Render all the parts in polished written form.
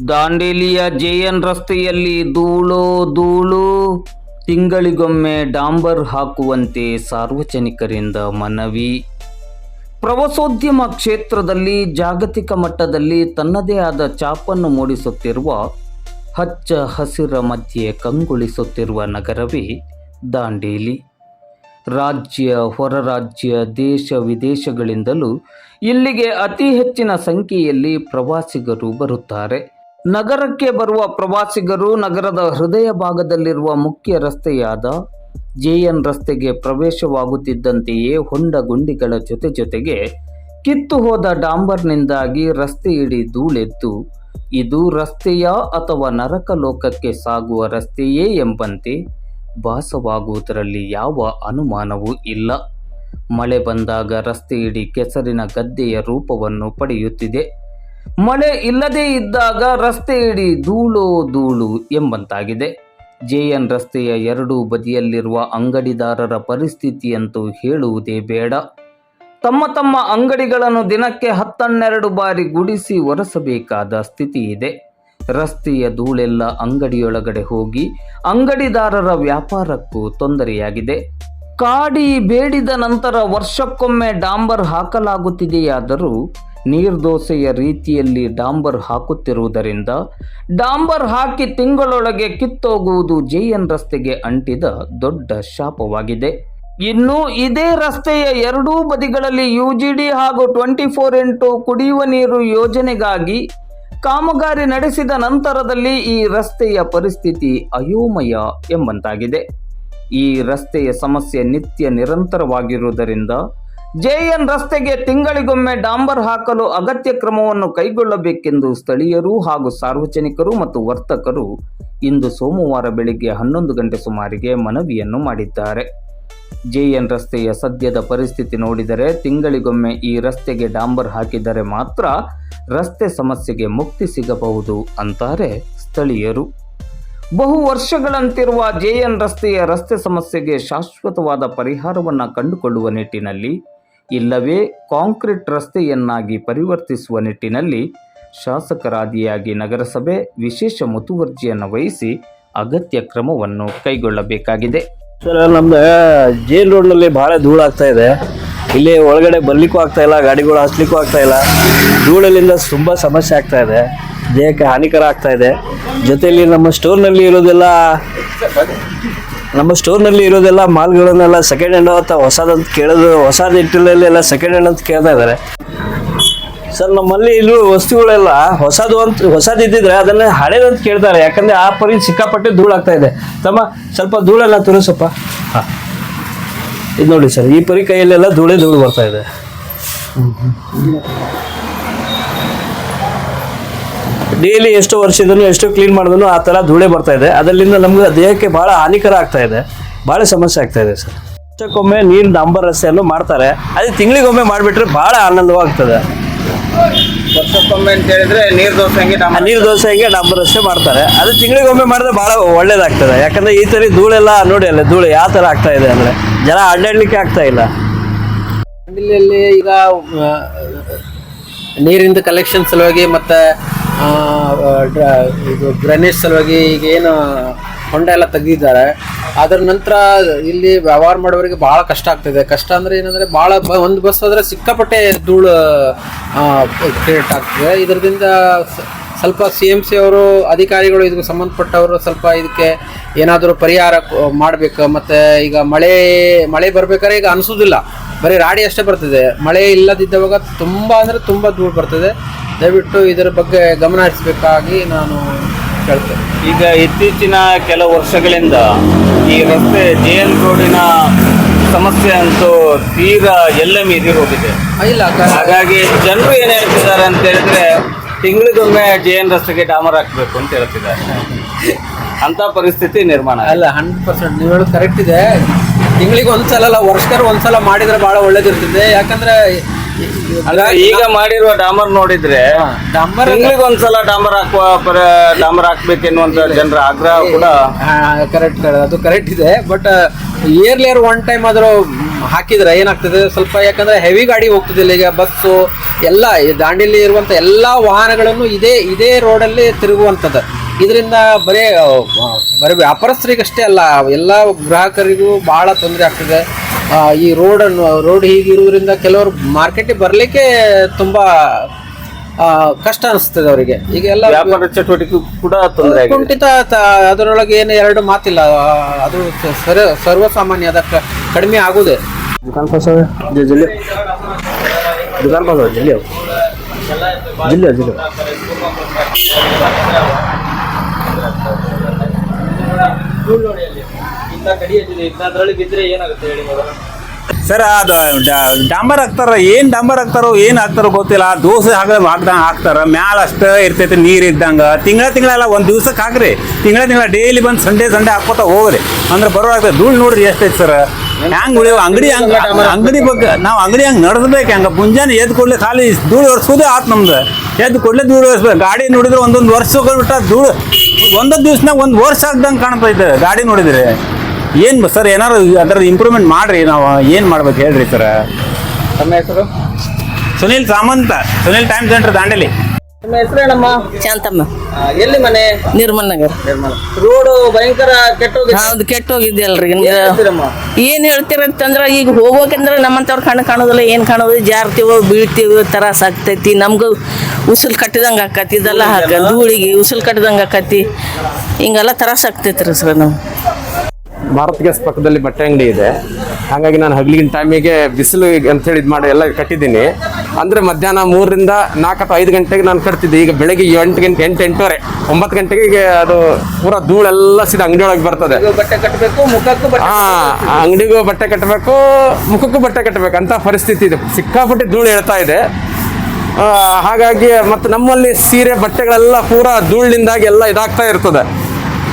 ದಾಂಡೇಲಿಯ JN ರಸ್ತೆಯಲ್ಲಿ ಧೂಳು. ತಿಂಗಳಿಗೊಮ್ಮೆ ಡಾಂಬರ್ ಹಾಕುವಂತೆ ಸಾರ್ವಜನಿಕರಿಂದ ಮನವಿ. ಪ್ರವಾಸೋದ್ಯಮ ಕ್ಷೇತ್ರದಲ್ಲಿ ಜಾಗತಿಕ ಮಟ್ಟದಲ್ಲಿ ತನ್ನದೇ ಆದ ಛಾಪನ್ನು ಮೂಡಿಸುತ್ತಿರುವ ಹಚ್ಚ ಹಸಿರ ಮಧ್ಯೆ ಕಂಗೊಳಿಸುತ್ತಿರುವ ನಗರವೇ ದಾಂಡೇಲಿ. ರಾಜ್ಯ, ಹೊರ ರಾಜ್ಯ, ದೇಶ ವಿದೇಶಗಳಿಂದಲೂ ಇಲ್ಲಿಗೆ ಅತಿ ಹೆಚ್ಚಿನ ಸಂಖ್ಯೆಯಲ್ಲಿ ಪ್ರವಾಸಿಗರು ಬರುತ್ತಾರೆ. ನಗರಕ್ಕೆ ಬರುವ ಪ್ರವಾಸಿಗರು ನಗರದ ಹೃದಯ ಭಾಗದಲ್ಲಿರುವ ಮುಖ್ಯ ರಸ್ತೆಯಾದ ಜೆಎನ್ ರಸ್ತೆಗೆ ಪ್ರವೇಶವಾಗುತ್ತಿದ್ದಂತೆಯೇ ಹೊಂಡ ಗುಂಡಿಗಳ ಜೊತೆಗೆ ಕಿತ್ತು ಹೋದ ಡಾಂಬರ್ನಿಂದಾಗಿ ರಸ್ತೆ ಇಡೀ ಧೂಳೆದ್ದು ಇದು ರಸ್ತೆಯ ಅಥವಾ ನರಕ ಲೋಕಕ್ಕೆ ಸಾಗುವ ರಸ್ತೆಯೇ ಎಂಬಂತೆ ಭಾಸವಾಗುವುದರಲ್ಲಿ ಯಾವ ಅನುಮಾನವೂ ಇಲ್ಲ. ಮಳೆ ಬಂದಾಗ ರಸ್ತೆ ಇಡೀ ಕೆಸರಿನ ಗದ್ದೆಯ ರೂಪವನ್ನು ಪಡೆಯುತ್ತಿದೆ. ಮಳೆ ಇಲ್ಲದೇ ಇದ್ದಾಗ ರಸ್ತೆ ಇಡೀ ಧೂಳು ಎಂಬಂತಾಗಿದೆ. ಜೆಎನ್ ರಸ್ತೆಯ ಎರಡೂ ಬದಿಯಲ್ಲಿರುವ ಅಂಗಡಿದಾರರ ಪರಿಸ್ಥಿತಿಯಂತೂ ಹೇಳುವುದೇ ಬೇಡ. ತಮ್ಮ ಅಂಗಡಿಗಳನ್ನು ದಿನಕ್ಕೆ 10-12 ಬಾರಿ ಗುಡಿಸಿ ಒರೆಸಬೇಕಾದ ಸ್ಥಿತಿ ಇದೆ. ರಸ್ತೆಯ ಧೂಳೆಲ್ಲ ಅಂಗಡಿಯೊಳಗಡೆ ಹೋಗಿ ಅಂಗಡಿದಾರರ ವ್ಯಾಪಾರಕ್ಕೂ ತೊಂದರೆಯಾಗಿದೆ. ಕಾಡಿ ಬೇಡಿದ ನಂತರ ವರ್ಷಕ್ಕೊಮ್ಮೆ ಡಾಂಬರ್ ಹಾಕಲಾಗುತ್ತಿದೆಯಾದರೂ ನೀರ್ದೋಸೆಯ ರೀತಿಯಲ್ಲಿ ಡಾಂಬರ್ ಹಾಕುತ್ತಿರುವುದರಿಂದ ಡಾಂಬರ್ ಹಾಕಿ ತಿಂಗಳೊಳಗೆ ಕಿತ್ತೋಗುವುದು ಜೆಎನ್ ರಸ್ತೆಗೆ ಅಂಟಿದ ದೊಡ್ಡ ಶಾಪವಾಗಿದೆ. ಇನ್ನು ಇದೇ ರಸ್ತೆಯ ಎರಡೂ ಬದಿಗಳಲ್ಲಿ ಯುಜಿಡಿ ಹಾಗೂ 24x ಕುಡಿಯುವ ನೀರು ಯೋಜನೆಗಾಗಿ ಕಾಮಗಾರಿ ನಡೆಸಿದ ನಂತರದಲ್ಲಿ ಈ ರಸ್ತೆಯ ಪರಿಸ್ಥಿತಿ ಅಯೋಮಯ ಎಂಬಂತಾಗಿದೆ. ಈ ರಸ್ತೆಯ ಸಮಸ್ಯೆ ನಿತ್ಯ ನಿರಂತರವಾಗಿರುವುದರಿಂದ ಜೆಎನ್ ರಸ್ತೆಗೆ ತಿಂಗಳಿಗೊಮ್ಮೆ ಡಾಂಬರ್ ಹಾಕಲು ಅಗತ್ಯ ಕ್ರಮವನ್ನು ಕೈಗೊಳ್ಳಬೇಕೆಂದು ಸ್ಥಳೀಯರು ಹಾಗೂ ಸಾರ್ವಜನಿಕರು ಮತ್ತು ವರ್ತಕರು ಇಂದು ಸೋಮವಾರ ಬೆಳಿಗ್ಗೆ 11 ಗಂಟೆ ಸುಮಾರಿಗೆ ಮನವಿಯನ್ನು ಮಾಡಿದ್ದಾರೆ. ಜೆಎನ್ ರಸ್ತೆಯ ಸದ್ಯದ ಪರಿಸ್ಥಿತಿ ನೋಡಿದರೆ ತಿಂಗಳಿಗೊಮ್ಮೆ ಈ ರಸ್ತೆಗೆ ಡಾಂಬರ್ ಹಾಕಿದರೆ ಮಾತ್ರ ರಸ್ತೆ ಸಮಸ್ಯೆಗೆ ಮುಕ್ತಿ ಸಿಗಬಹುದು ಅಂತಾರೆ ಸ್ಥಳೀಯರು. ಬಹು ವರ್ಷಗಳಂತಿರುವ ಜೆಎನ್ ರಸ್ತೆಯ ರಸ್ತೆ ಸಮಸ್ಯೆಗೆ ಶಾಶ್ವತವಾದ ಪರಿಹಾರವನ್ನು ಕಂಡುಕೊಳ್ಳುವ ನಿಟ್ಟಿನಲ್ಲಿ ಇಲ್ಲವೇ ಕಾಂಕ್ರೀಟ್ ರಸ್ತೆಯನ್ನಾಗಿ ಪರಿವರ್ತಿಸುವ ನಿಟ್ಟಿನಲ್ಲಿ ಶಾಸಕರಾದಿಯಾಗಿ ನಗರಸಭೆ ವಿಶೇಷ ಮುತುವರ್ಜಿಯನ್ನು ವಹಿಸಿ ಅಗತ್ಯ ಕ್ರಮವನ್ನು ಕೈಗೊಳ್ಳಬೇಕಾಗಿದೆ. ಸರ್, ನಮ್ದು ಜೇಲ್ ರೋಡ್ನಲ್ಲಿ ಭಾಳ ಧೂಳಾಗ್ತಾ ಇದೆ. ಇಲ್ಲಿ ಒಳಗಡೆ ಬರ್ಲಿಕ್ಕೂ ಆಗ್ತಾ ಇಲ್ಲ, ಗಾಡಿಗಳು ಹಸ್ಲಿಕ್ಕೂ ಆಗ್ತಾ ಇಲ್ಲ. ಧೂಳಲ್ಲಿಂದ ತುಂಬ ಸಮಸ್ಯೆ ಆಗ್ತಾ ಇದೆ, ದೇಹಕ್ಕೆ ಹಾನಿಕರ ಆಗ್ತಾ ಇದೆ. ಜೊತೆಯಲ್ಲಿ ನಮ್ಮ ಸ್ಟೋರ್ನಲ್ಲಿ ಇರೋದೆಲ್ಲ ಮಾಲ್ಗಳನ್ನೆಲ್ಲ ಸೆಕೆಂಡ್ ಹ್ಯಾಂಡ್ ಅಥವಾ ಹೊಸದಂತ ಕೇಳೋದು, ಹೊಸ ನಿಟ್ಟಿನಲ್ಲಿ ಎಲ್ಲ ಸೆಕೆಂಡ್ ಹ್ಯಾಂಡ್ ಅಂತ ಕೇಳ್ತಾ ಇದ್ದಾರೆ. ಸರ್, ನಮ್ಮಲ್ಲಿ ಇಲ್ಲೂ ವಸ್ತುಗಳೆಲ್ಲ ಹೊಸದಿದ್ದಿದ್ರೆ ಅದನ್ನ ಹಳೇದಂತ ಕೇಳ್ತಾರೆ. ಯಾಕಂದ್ರೆ ಆ ಪರಿ ಸಿಕ್ಕಾಪಟ್ಟೆ ಧೂಳಾಗ್ತಾ ಇದೆ. ತಮ್ಮ ಸ್ವಲ್ಪ ಧೂಳೆಲ್ಲ ತೋರಿಸಪ್ಪ. ಹಾಂ, ಇದು ನೋಡಿ ಸರ್, ಈ ಪರಿ ಕೈಯಲ್ಲೆಲ್ಲ ಧೂಳು ಬರ್ತಾ ಇದೆ. ಡೈಲಿ ಎಷ್ಟು ವರ್ಷದನು ಎಷ್ಟು ಕ್ಲೀನ್ ಮಾಡಿದನು ಆ ಥರ ಧೂಳೆ ಬರ್ತಾ ಇದೆ. ಅದರಿಂದ ನಮ್ಗೆ ದೇಹಕ್ಕೆ ಭಾಳ ಹಾನಿಕರ ಆಗ್ತಾ ಇದೆ, ಭಾಳ ಸಮಸ್ಯೆ ಆಗ್ತಾ ಇದೆ ಸರ್. ವರ್ಷಕ್ಕೊಮ್ಮೆ ನೀರು ಡಾಂಬರ್ ರಸ್ತೆಯನ್ನು ಮಾಡ್ತಾರೆ, ಅದೇ ತಿಂಗಳಿಗೊಮ್ಮೆ ಮಾಡಿಬಿಟ್ರೆ ಭಾಳ ಆನಂದವಾಗ್ತದೆ. ವರ್ಷಕ್ಕೊಮ್ಮೆ ಅಂತ ಹೇಳಿದ್ರೆ ನೀರು ದೋಸೆ ಹೆಂಗೆ ಡಾಂಬರ್ ರಸ್ತೆ ಮಾಡ್ತಾರೆ, ಅದು ತಿಂಗಳಿಗೊಮ್ಮೆ ಮಾಡಿದ್ರೆ ಭಾಳ ಒಳ್ಳೇದಾಗ್ತದೆ. ಯಾಕಂದ್ರೆ ಈ ಥರ ಧೂಳೆಲ್ಲ ನೋಡಿ ಅಲ್ಲ, ಧೂಳು ಯಾವ ಥರ ಆಗ್ತಾ ಇದೆ ಅಂದರೆ ಜನ ಅಡ್ಡಾಡ್ಲಿಕ್ಕೆ ಆಗ್ತಾ ಇಲ್ಲ. ದಾಂಡೇಲಿಯಲ್ಲಿ ಈಗ ನೀರಿಂದ ಕಲೆಕ್ಷನ್ ಸಲುವಾಗಿ ಮತ್ತು ಇದು ಡ್ರೈನೇಜ್ ಸಲುವಾಗಿ ಈಗ ಏನು ಹೊಂಡ ಎಲ್ಲ ತೆಗೆದಿದ್ದಾರೆ. ಅದರ ನಂತರ ಇಲ್ಲಿ ವ್ಯವಹಾರ ಮಾಡೋರಿಗೆ ಭಾಳ ಕಷ್ಟ ಆಗ್ತಿದೆ. ಕಷ್ಟ ಅಂದರೆ ಏನಂದರೆ ಭಾಳ ಒಂದು ಬಸ್ ಆದರೆ ಸಿಕ್ಕಾಪಟ್ಟೆ ಧೂಳು ಕ್ರಿಯೇಟ್ ಆಗ್ತದೆ. ಇದರಿಂದ ಸ್ವಲ್ಪ CMC ಅವರು ಅಧಿಕಾರಿಗಳು ಇದಕ್ಕೆ ಸಂಬಂಧಪಟ್ಟವರು ಸ್ವಲ್ಪ ಇದಕ್ಕೆ ಏನಾದರೂ ಪರಿಹಾರ ಮಾಡಬೇಕು. ಮತ್ತು ಈಗ ಮಳೆ ಬರ್ಬೇಕಾದ್ರೆ ಈಗ ಅನಿಸೋದಿಲ್ಲ, ಬರೀ ರಾಡಿ ಅಷ್ಟೇ ಬರ್ತಿದೆ. ಮಳೆ ಇಲ್ಲದಿದ್ದವಾಗ ತುಂಬ ಧೂಳು ಬರ್ತದೆ. ದಯವಿಟ್ಟು ಇದರ ಬಗ್ಗೆ ಗಮನ ಹರಿಸಬೇಕಾಗಿ ನಾನು ಕೇಳ್ತೇನೆ. ಈಗ ಇತ್ತೀಚಿನ ಕೆಲವು ವರ್ಷಗಳಿಂದ ಈ ರಸ್ತೆ ಜೆಎನ್ ರೋಡಿನ ಸಮಸ್ಯೆ ಅಂತೂ ತೀರಾ ಎಲ್ಲ ಮೀರಿ ಹೋಗಿದೆ. ಹಾಗಾಗಿ ಜನರು ಏನು ಹೇಳ್ತಿದ್ದಾರೆ ಅಂತ ಹೇಳಿದ್ರೆ ತಿಂಗಳಿಗೊಮ್ಮೆ ಜೆಎನ್ ರಸ್ತೆಗೆ ಡಾಮರ್ ಹಾಕಬೇಕು ಅಂತ ಹೇಳ್ತಿದ್ದಾರೆ. ಅಂತ ಪರಿಸ್ಥಿತಿ ನಿರ್ಮಾಣ ಅಲ್ಲ, 100% ನೀವು ಹೇಳೋದು ಕರೆಕ್ಟ್ ಇದೆ. ತಿಂಗಳಿಗೆ ಒಂದ್ಸಲ ಅಲ್ಲ, ವರ್ಷಕ್ಕಾರು ಒಂದ್ಸಲ ಮಾಡಿದ್ರೆ ಭಾಳ ಒಳ್ಳೇದಿರ್ತದೆ. ಯಾಕಂದ್ರೆ ಈಗ ಮಾಡಿರುವ ಡಾಮರ್ ನೋಡಿದ್ರೆ ಒಂದ್ಸಲ ಡಾಮರ್ ಹಾಕ್ಬೇಕೆನ್ನುವಂತ ಜನರ ಆಗ್ರಹ ಕೂಡ ಕರೆಕ್ಟ್, ಅದು ಕರೆಕ್ಟ್ ಇದೆ. ಬಟ್ ಇಯರ್ ಒನ್ ಟೈಮ್ ಆದ್ರೂ ಹಾಕಿದ್ರೆ ಏನಾಗ್ತದೆ ಸ್ವಲ್ಪ, ಯಾಕಂದ್ರೆ ಹೆವಿ ಗಾಡಿ ಹೋಗ್ತದಿಲ್ಲ. ಈಗ ಬಸ್ಸು ಎಲ್ಲ ಈ ದಾಂಡೇಲಿ ಇರುವಂತ ಎಲ್ಲಾ ವಾಹನಗಳನ್ನು ಇದೇ ರೋಡಲ್ಲಿ ತಿರುಗುವಂಥದ್ದು. ಇದರಿಂದ ಬರೀ ವ್ಯಾಪಾರಸ್ಥರಿಗಷ್ಟೇ ಅಲ್ಲ, ಎಲ್ಲ ಗ್ರಾಹಕರಿಗೂ ಬಹಳ ತೊಂದರೆ ಆಗ್ತದೆ. ಈ ರೋಡ್ ಹೀಗಿರುವುದರಿಂದ ಕೆಲವರು ಮಾರ್ಕೆಟಿಗೆ ಬರಲಿಕ್ಕೆ ತುಂಬಾ ಕಷ್ಟ ಅನಿಸ್ತದೆ ಅವರಿಗೆ. ಈಗ ಎಲ್ಲ ವ್ಯಾಪಾರ ಚಟುವಟಿಕೆ ಕೂಡ ತೊಂದರೆ ಆಗಿದೆ. ಕುಂಠಿತ ಅದರೊಳಗೆ ಏನು ಎರಡು ಮಾತಿಲ್ಲ, ಅದು ಸರ್ವಸಾಮಾನ್ಯ, ಅದಕ್ಕೆ ಕಡಿಮೆ ಆಗುದೇ. दुकान पास है जल्दी दुकान पास हो जल्दी आओ जल्दी आओ जल्दी ಸರ್ ಅದು ಡಾಂಬರ್ ಹಾಕ್ತಾರ, ಏನು ಡಾಂಬರ್ ಹಾಕ್ತಾರೋ ಏನು ಹಾಕ್ತಾರೋ ಗೊತ್ತಿಲ್ಲ. ದೋಸೆ ಹಾಕ್ತಾರ ಮ್ಯಾಲ ಅಷ್ಟೇ ಇರ್ತೈತೆ ನೀರು ಇದ್ದಂಗೆ. ತಿಂಗಳೆಲ್ಲ ಒಂದು ದಿವ್ಸಕ್ಕೆ ಹಾಕ್ರಿ, ತಿಂಗಳ ಡೈಲಿ ಬಂದು ಸಂಡೇ ಹಾಕೋತಾ ಹೋಗ್ರಿ ಅಂದ್ರೆ ಬರೋದಾಗ್ತದೆ. ಧೂಳು ನೋಡ್ರಿ ಎಷ್ಟೈತೆ ಸರ್. ಹ್ಯಾಂಗೆ ಉಳಿಯೋ ಅಂಗಡಿ ಬಗ್ಗೆ ನಾವು ಅಂಗಡಿ ಹಂಗೆ ನಡೆಸ್ಬೇಕು. ಹಂಗೆ ಮುಂಜಾನೆ ಎದ್ದು ಕೊಡ್ಲಿ ಖಾಲಿ ಧೂಳು ಒರೆಸೋದೇ ಆತು ನಮ್ದು. ಎದ್ದು ಕೊಡ್ಲೇ ಧೂಳು ಒರೆಸ್ಬೇಕು. ಗಾಡಿ ನೋಡಿದ್ರೆ ಒಂದೊಂದು ವರ್ಷ ಬಿಟ್ಟ ಧೂಳು ಒಂದೊಂದು ದಿವ್ಸನಾಗ ಒಂದು ವರ್ಷ ಆಗ್ದಂಗೆ ಕಾಣ್ತೈತೆ ಗಾಡಿ ನೋಡಿದ್ರೆ. ಏನು ಸರ್ ಏನಾರು ಅದರ ಇಂಪ್ರೂವ್ಮೆಂಟ್ ಮಾಡಿರಿ. ನಾವು ಏನು ಮಾಡ್ಬೇಕು ಹೇಳ್ರಿ ಸರ್. ತಮ್ಮ ಹೆಸರು? Sunil Samanta, Sunil time centre Dandeli. ನಿಮ್ಮ ಹೆಸರೇನಮ್ಮ? ಶಾಂತಮ್ಮ, ಎಲ್ಲಿ ಮನೆ? ನಿರ್ಮಲ್ ನಗರ್. ರೋಡ್ ಭಯಂಕರ ಕೆಟ್ಟೋಗಿದೆ. ಹೌದು, ಕೆಟ್ಟೋಗಿದ್ದೆ ಅಲ್ರಿ. ಹೇಳ್ತೀರಮ್ಮ? ಏನ್ ಹೇಳ್ತೀರಂತಂದ್ರ ಈಗ ಹೋಗ್ಬೇಕಂದ್ರ ನಮ್ಮಂತವ್ರು ಕಣ್ಣು ಕಾಣೋದಿಲ್ಲ, ಏನ್ ಕಾಣೋದು, ಜಾರ್ತೀವೋ ಬೀಳ್ತೀವೋ ತ್ರಾಸ ಆಗ್ತೈತಿ. ನಮ್ಗೂ ಉಸುಲ್ ಕಟ್ಟಿದಂಗ ಆಕತಿ, ಇದೆಲ್ಲ ಧೂಳಿಗೆ ಉಸುಲ್ ಕಟ್ಟಿದಂಗ ಆಕತಿ, ಹಿಂಗೆಲ್ಲ ತ್ರಾಸ ಆಗ್ತೈತ್ರಿ ಸರ್. ನಾವು ಭಾರತ್ ಗ್ಯಾಸ್ ಪಕ್ಕದಲ್ಲಿ ಬಟ್ಟೆ ಅಂಗಡಿ ಇದೆ. ಹಾಗಾಗಿ ನಾನು ಹಗಲಿನ ಟೈಮಿಗೆ ಬಿಸಿಲು ಅಂತೇಳಿ ಇದು ಮಾಡಿ ಎಲ್ಲ ಕಟ್ಟಿದ್ದೀನಿ. ಅಂದರೆ ಮಧ್ಯಾಹ್ನ 3ರಿಂದ 4 ಅಥವಾ 5 ಗಂಟೆಗೆ ನಾನು ಕಟ್ತಿದ್ದೆ. ಈಗ ಬೆಳಗ್ಗೆ 8:30 9 ಗಂಟೆಗೆ ಅದು ಪೂರಾ ಧೂಳೆಲ್ಲ ಸೀದಾ ಅಂಗಡಿ ಒಳಗೆ ಬರ್ತದೆ. ಬಟ್ಟೆ ಕಟ್ಟಬೇಕು, ಮುಖಕ್ಕೂ ಬಟ್ಟೆ ಅಂಗಡಿಗೂ ಬಟ್ಟೆ ಕಟ್ಟಬೇಕು, ಮುಖಕ್ಕೂ ಬಟ್ಟೆ ಕಟ್ಟಬೇಕು ಅಂತ ಪರಿಸ್ಥಿತಿ ಇದೆ. ಸಿಕ್ಕಾಪಟ್ಟೆ ಧೂಳು ಹೇಳ್ತಾ ಇದೆ. ಹಾಗಾಗಿ ಮತ್ತು ನಮ್ಮಲ್ಲಿ ಸೀರೆ ಬಟ್ಟೆಗಳೆಲ್ಲ ಪೂರಾ ಧೂಳಿನಿಂದಾಗಿ ಎಲ್ಲ ಇದಾಗ್ತಾ ಇರ್ತದೆ.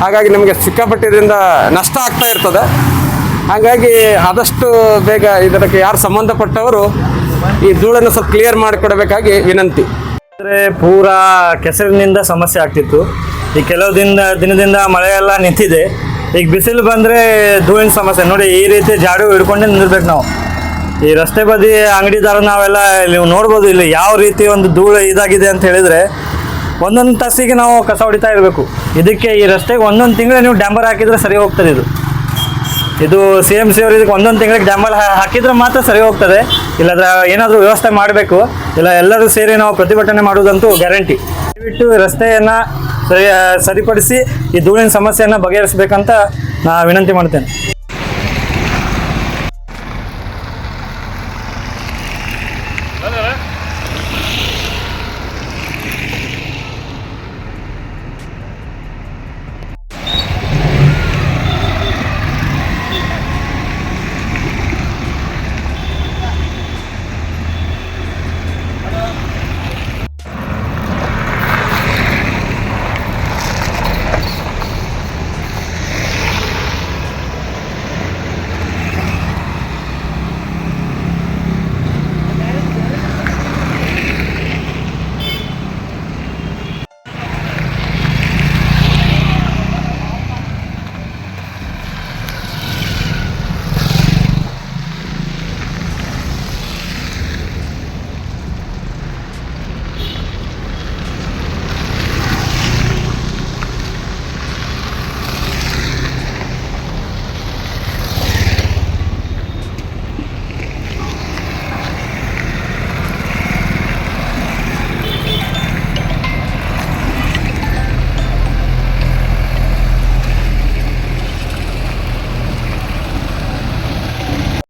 ಹಾಗಾಗಿ ನಮಗೆ ಸಿಕ್ಕಾಪಟ್ಟೆ ಇದರಿಂದ ನಷ್ಟ ಆಗ್ತಾ ಇರ್ತದೆ. ಹಾಗಾಗಿ ಆದಷ್ಟು ಬೇಗ ಇದಕ್ಕೆ ಯಾರು ಸಂಬಂಧಪಟ್ಟವರು ಈ ಧೂಳನ್ನು ಸ್ವಲ್ಪ ಕ್ಲಿಯರ್ ಮಾಡಿಕೊಡಬೇಕಾಗಿ ವಿನಂತಿ. ಅಂದರೆ ಪೂರಾ ಕೆಸರಿನಿಂದ ಸಮಸ್ಯೆ ಆಗ್ತಿತ್ತು. ಈ ಕೆಲವು ದಿನದಿಂದ ಮಳೆ ಎಲ್ಲ ನಿಂತಿದೆ. ಈಗ ಬಿಸಿಲು ಬಂದರೆ ಧೂಳಿನ ಸಮಸ್ಯೆ ನೋಡಿ. ಈ ರೀತಿ ಜಾಡು ಹಿಡ್ಕೊಂಡೇ ನಿಂದಿರ್ಬೇಕು ನಾವು. ಈ ರಸ್ತೆ ಬದಿ ಅಂಗಡಿದಾರ ನಾವೆಲ್ಲ ನೀವು ನೋಡ್ಬೋದು ಇಲ್ಲಿ ಯಾವ ರೀತಿ ಒಂದು ಧೂಳು ಇದಾಗಿದೆ ಅಂತ ಹೇಳಿದರೆ ಒಂದೊಂದು ತಾಸಿಗೆ ನಾವು ಕಸ ಹೊಡಿತಾ ಇರಬೇಕು. ಇದಕ್ಕೆ ಈ ರಸ್ತೆಗೆ ಒಂದೊಂದು ತಿಂಗಳು ನೀವು ಡ್ಯಾಂಬರ್ ಹಾಕಿದರೆ ಸರಿ ಹೋಗ್ತದೆ. ಇದು CMC ಅವರು ಇದಕ್ಕೆ ಒಂದೊಂದು ತಿಂಗಳಿಗೆ ಡ್ಯಾಂಬರ್ ಹಾಕಿದ್ರೆ ಮಾತ್ರ ಸರಿ ಹೋಗ್ತದೆ. ಇಲ್ಲಾಂದ್ರೆ ಏನಾದರೂ ವ್ಯವಸ್ಥೆ ಮಾಡಬೇಕು. ಇಲ್ಲ ಎಲ್ಲರೂ ಸೇರಿ ನಾವು ಪ್ರತಿಭಟನೆ ಮಾಡುವುದಂತೂ ಗ್ಯಾರಂಟಿ. ದಯವಿಟ್ಟು ರಸ್ತೆಯನ್ನು ಸರಿಪಡಿಸಿ ಈ ಧೂಳಿನ ಸಮಸ್ಯೆಯನ್ನು ಬಗೆಹರಿಸಬೇಕಂತ ನಾನು ವಿನಂತಿ ಮಾಡ್ತೇನೆ.